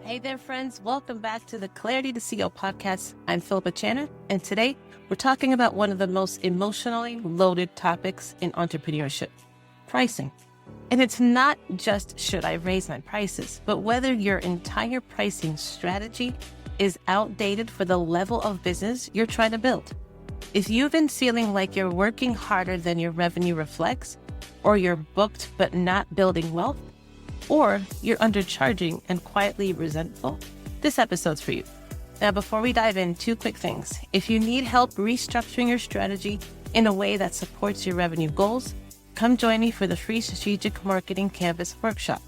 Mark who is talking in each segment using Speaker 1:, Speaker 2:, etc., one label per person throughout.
Speaker 1: Hey there, friends. Welcome back to the Clarity to CEO podcast. I'm Philippa, and today we're talking about one of the most emotionally loaded topics in entrepreneurship, pricing. And it's not just should I raise my prices, but whether your entire pricing strategy is outdated for the level of business you're trying to build. If you've been feeling like you're working harder than your revenue reflects, or you're booked but not building wealth, or you're undercharging and quietly resentful, this episode's for you. Now, before we dive in, two quick things. If you need help restructuring your strategy in a way that supports your revenue goals, come join me for the free Strategic Marketing Canvas workshop.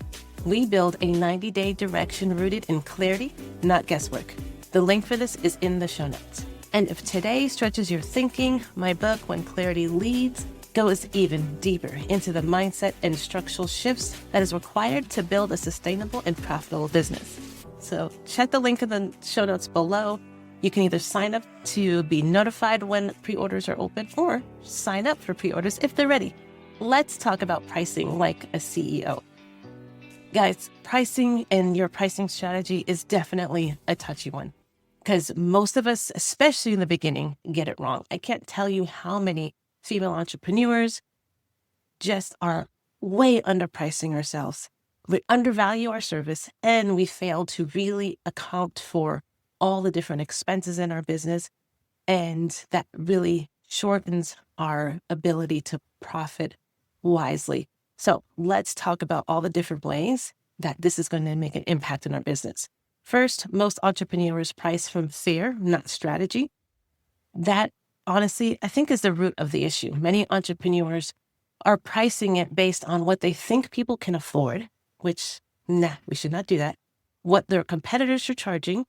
Speaker 1: We build a 90-day direction rooted in clarity, not guesswork. The link for this is in the show notes. And if today stretches your thinking, my book, When Clarity Leads, goes even deeper into the mindset and structural shifts that is required to build a sustainable and profitable business. So check the link in the show notes below. You can either sign up to be notified when pre-orders are open or sign up for pre-orders if they're ready. Let's talk about pricing like a CEO. Guys, pricing and your pricing strategy is definitely a touchy one because most of us, especially in the beginning, get it wrong. I can't tell you how many female entrepreneurs just are way underpricing ourselves. We undervalue our service and we fail to really account for all the different expenses in our business. And that really shortens our ability to profit wisely. So let's talk about all the different ways that this is going to make an impact in our business. First, most entrepreneurs price from fear, not strategy. That honestly, I think is the root of the issue. Many entrepreneurs are pricing it based on what they think people can afford, which, we should not do that. What their competitors are charging,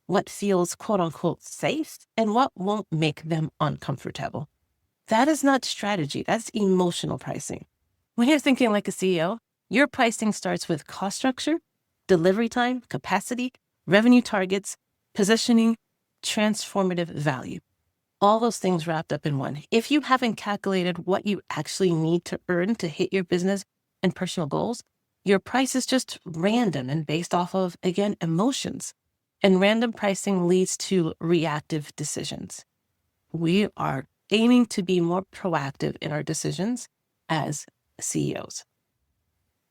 Speaker 1: what feels quote unquote safe, and what won't make them uncomfortable. That is not strategy. That's emotional pricing. When you're thinking like a CEO, your pricing starts with cost structure, delivery time, capacity, revenue targets, positioning, transformative value. All those things wrapped up in one. If you haven't calculated what you actually need to earn to hit your business and personal goals, your price is just random and based off of, again, emotions. And random pricing leads to reactive decisions. We are aiming to be more proactive in our decisions as CEOs.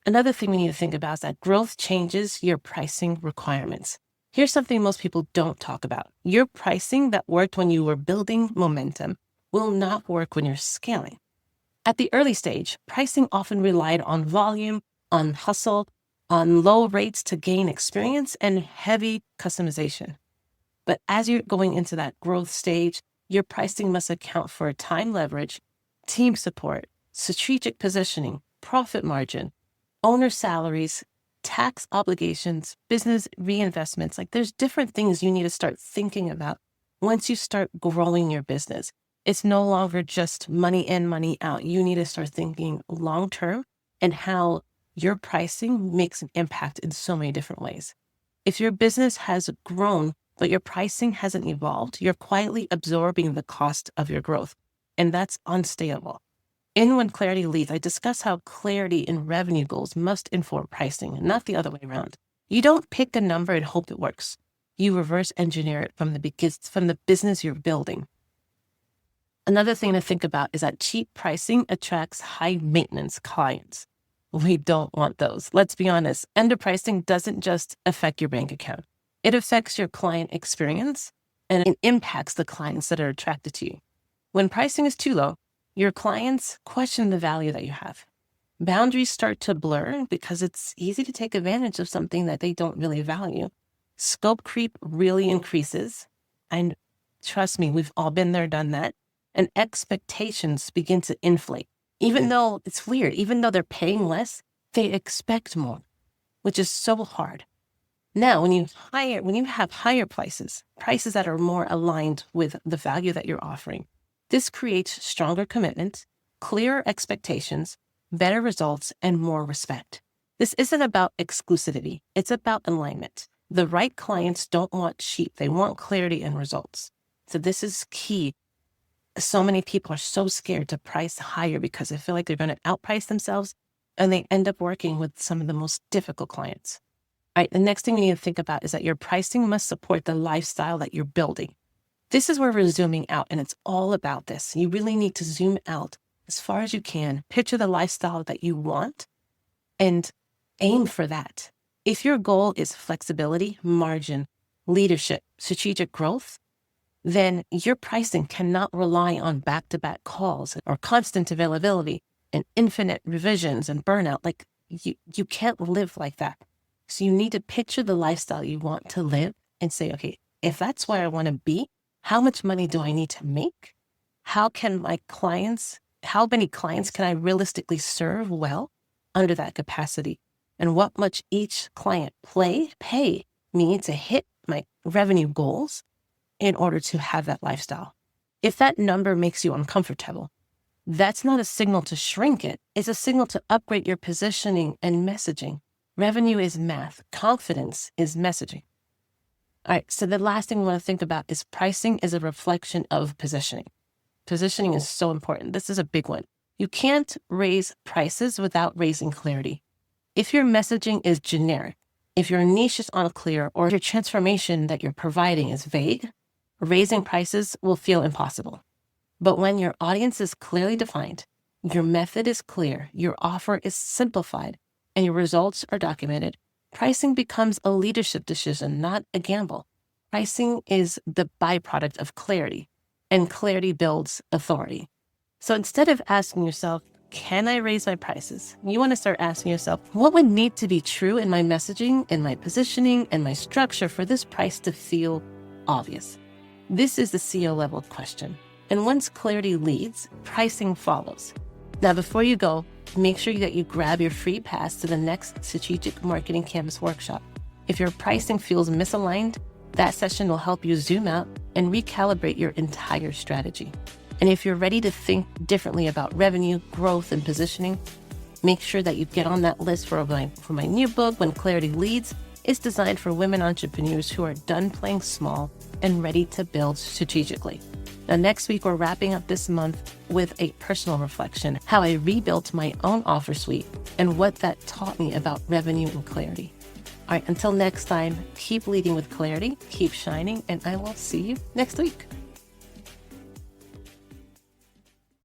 Speaker 1: Another thing we need to think about is that growth changes your pricing requirements. Here's something most people don't talk about. Your pricing that worked when you were building momentum will not work when you're scaling. At the early stage, pricing often relied on volume, on hustle, on low rates to gain experience, and heavy customization. But as you're going into that growth stage, your pricing must account for time leverage, team support, strategic positioning, profit margin, owner salaries, tax obligations, business reinvestments. Like there's different things you need to start thinking about once you start growing your business. It's no longer just money in, money out. You need to start thinking long-term and how your pricing makes an impact in so many different ways. If your business has grown, but your pricing hasn't evolved, you're quietly absorbing the cost of your growth. And that's unstable. In When Clarity Leads, I discuss how clarity in revenue goals must inform pricing, not the other way around. You don't pick a number and hope it works. You reverse engineer it from the business you're building. Another thing to think about is that cheap pricing attracts high maintenance clients. We don't want those. Let's be honest. Underpricing doesn't just affect your bank account. It affects your client experience and it impacts the clients that are attracted to you. When pricing is too low, your clients question the value that you have. Boundaries start to blur because it's easy to take advantage of something that they don't really value. Scope creep really increases. And trust me, we've all been there, done that. And expectations begin to inflate. Even though it's weird, even though they're paying less, they expect more, which is so hard. Now, when you have higher prices that are more aligned with the value that you're offering, this creates stronger commitment, clearer expectations, better results, and more respect. This isn't about exclusivity. It's about alignment. The right clients don't want cheap. They want clarity and results. So this is key. So many people are so scared to price higher because they feel like they're going to outprice themselves, and they end up working with some of the most difficult clients. All right, the next thing you need to think about is that your pricing must support the lifestyle that you're building. This is where we're zooming out, and it's all about this. You really need to zoom out as far as you can, picture the lifestyle that you want, and aim for that. If your goal is flexibility, margin, leadership, strategic growth, then your pricing cannot rely on back-to-back calls or constant availability and infinite revisions and burnout. Like you can't live like that. So you need to picture the lifestyle you want to live and say, okay, if that's where I want to be, how much money do I need to make? How many clients can I realistically serve well under that capacity? And what much each client pay me to hit my revenue goals in order to have that lifestyle? If that number makes you uncomfortable, that's not a signal to shrink it. It's a signal to upgrade your positioning and messaging. Revenue is math. Confidence is messaging. All right, so the last thing we want to think about is pricing is a reflection of positioning. Positioning is so important. This is a big one. You can't raise prices without raising clarity. If your messaging is generic, if your niche is unclear, or your transformation that you're providing is vague, raising prices will feel impossible. But when your audience is clearly defined, your method is clear, your offer is simplified, and your results are documented, pricing becomes a leadership decision, not a gamble. Pricing is the byproduct of clarity, and clarity builds authority. So instead of asking yourself, can I raise my prices? You want to start asking yourself, what would need to be true in my messaging, in my positioning, and my structure for this price to feel obvious? This is the CEO level question. And once clarity leads, pricing follows. Now, before you go, make sure that you grab your free pass to the next Strategic Marketing Canvas workshop. If your pricing feels misaligned, that session will help you zoom out and recalibrate your entire strategy. And if you're ready to think differently about revenue, growth, and positioning, make sure that you get on that list for my new book, When Clarity Leads. It's designed for women entrepreneurs who are done playing small and ready to build strategically. Now, next week, we're wrapping up this month with a personal reflection, how I rebuilt my own offer suite and what that taught me about revenue and clarity. All right, until next time, keep leading with clarity, keep shining, and I will see you next week.